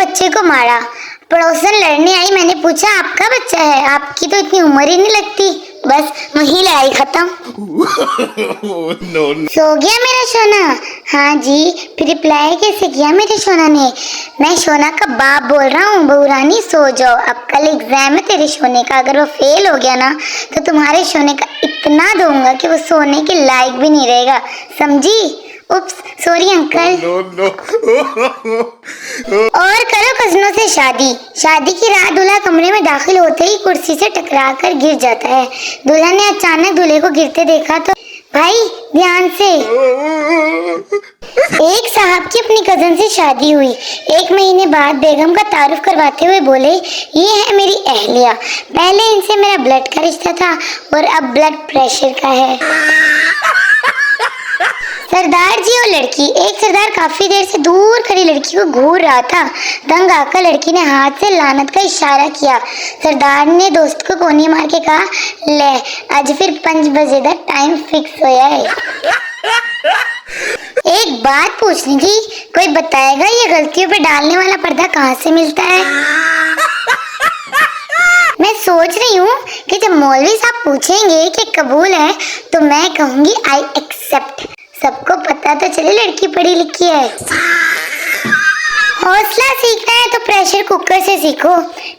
बच्चे को मारा। पड़ोसन लड़ने आई, मैंने पूछा आपका बच्चा है, आपकी तो इतनी उम्र ही नहीं लगती। बस वही लड़ाई खत्म। सो गया मेरा सोना? हाँ जी। फिर रिप्लाई कैसे किया मेरे सोना ने? मैं सोना का बाप बोल रहा हूँ। बहू रानी सो जाओ, अब कल एग्जाम है तेरे सोने का। अगर वो फेल हो गया ना तो तुम्हारे सोने का इतना दूंगा कि वो सोने के लायक भी नहीं रहेगा, समझी? उप्स, सॉरी अंकल। और करो कजनों से शादी। शादी की रात दूल्हा कमरे में दाखिल होते ही कुर्सी से टकराकर गिर जाता है। दूल्हा ने अचानक दूल्हे को गिरते देखा तो भाई ध्यान से। एक साहब की अपनी कजन से शादी हुई। 1 महीने बाद बेगम का तारुफ करवाते हुए बोले, ये है मेरी अहलिया। पहले इनसे मेरा ब्लड का रिश्ता था और अब ब्लड प्रेशर का है। सरदार जी और लड़की। एक सरदार काफी देर से दूर खड़ी लड़की को घूर रहा था। दंग आकर लड़की ने हाथ से लानत का इशारा किया। सरदार ने दोस्त को कोनी मार के कहा, ले आज फिर 5 बजे तक टाइम फिक्स होया है। एक बात पूछनी थी, कोई बताएगा ये गलतियों पे डालने वाला पर्दा कहाँ से मिलता है? मैं सोच रही हूँ कि जब मौलवी साहब पूछेंगे कि कबूल है तो मैं कहूँगी आई एक्सेप्ट। सबको पता तो चले लड़की पढ़ी लिखी है। हौसला सीखना है तो प्रेशर कुकर से सीखो।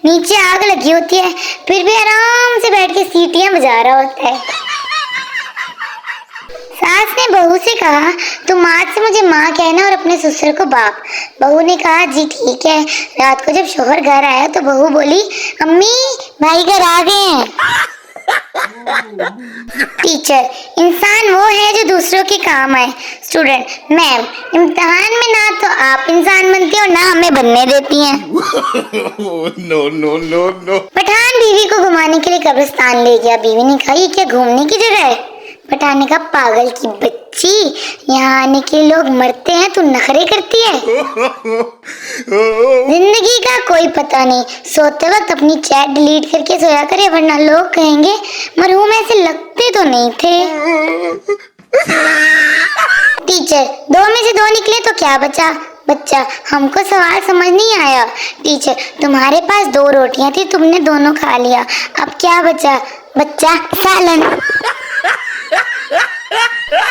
नीचे आग लगी होती है फिर भी आराम से बैठ के सीटियां बजा रहा होता है। सास ने बहू से कहा, तुम आज से मुझे माँ कहना और अपने ससुर को बाप। बहू ने कहा, जी ठीक है। रात को जब शोहर घर आया तो बहू बोली, अम्मी भाई घर आ गए हैं। टीचर, इंसान वो है जो दूसरों के काम आए। स्टूडेंट, मैम इम्तिहान में ना तो आप इंसान बनती हो ना हमें बनने देती हैं। नो। पठान बीवी को घुमाने के लिए कब्रिस्तान ले गया। बीवी ने कहा, ये क्या घूमने की जगह है? पठान ने कहा, पागल की बच्ची, यहाँ आने के लोग मरते हैं, तू नखरे करती है। जिंदगी का कोई पता नहीं, सोते वक्त अपनी चैट डिलीट करके सोया करे वरना लोग कहेंगे मरहूम ऐसे लगते तो नहीं थे। टीचर, 2 में से 2 निकले तो क्या बचा? बच्चा, हमको सवाल समझ नहीं आया। टीचर, तुम्हारे पास 2 रोटियां थी, तुमने दोनों खा लिया, अब क्या बचा? बच्चा, सालन।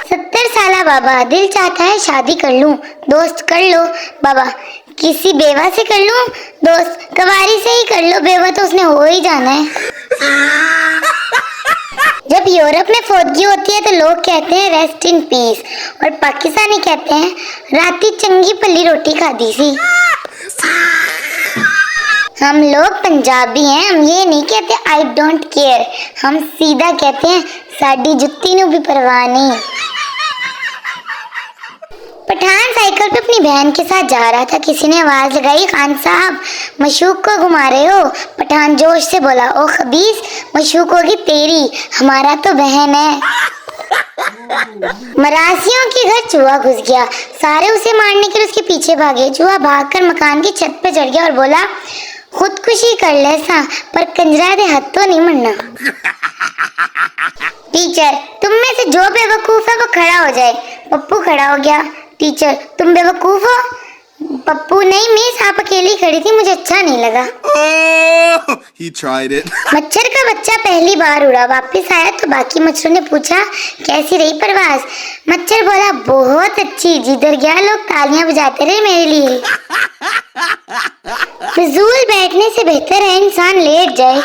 70 साला बाबा, दिल चाहता है शादी कर लूं, दोस्त कर लो। बाबा, किसी बेवा से कर लूं? दोस्त, कवारी से ही कर लो, बेवा तो उसने हो ही जाना है। जब यूरोप में फौतगी होती है तो लोग कहते हैं रेस्ट इन पीस और पाकिस्तानी कहते हैं राती चंगी पल्ली रोटी खादी सी। हम लोग पंजाबी हैं, हम ये नहीं कहते आई डोंट केयर, हम सीधा कहते हैं साडी जुत्ती नू भी परवाह नहीं। पठान साइकिल पे अपनी बहन के साथ जा रहा था। किसी ने आवाज लगाई, खान साहब मशूक को घुमा रहे हो? पठान जोश से बोला, ओ खबीस, मशूक होगी तेरी, हमारा तो बहन है। मरासियों के घर चूहा घुस गया। सारे उसे मारने के लिए उसके पीछे भागे। चूहा भागकर मकान की छत पे चढ़ गया और बोला, खुदकुशी कर ले सा, पर कंजरा दे हाथ तो नहीं मरना। टीचर, तुम में से जो बेवकूफ है वो खड़ा हो जाए। पप्पू खड़ा हो गया। टीचर, तुम बेवकूफ हो? पप्पू, नहीं मिस, आप अकेली खड़ी थी, मुझे अच्छा नहीं लगा। He tried it. मच्छर का बच्चा पहली बार उड़ा, वापस आया तो बाकी मच्छरों ने पूछा, कैसी रही परवास? मच्छर बोला, बहुत अच्छी, जिधर गया लोग तालियां बजाते रहे मेरे लिए। फिजूल बैठने से बेहतर है इंसान लेट जाए।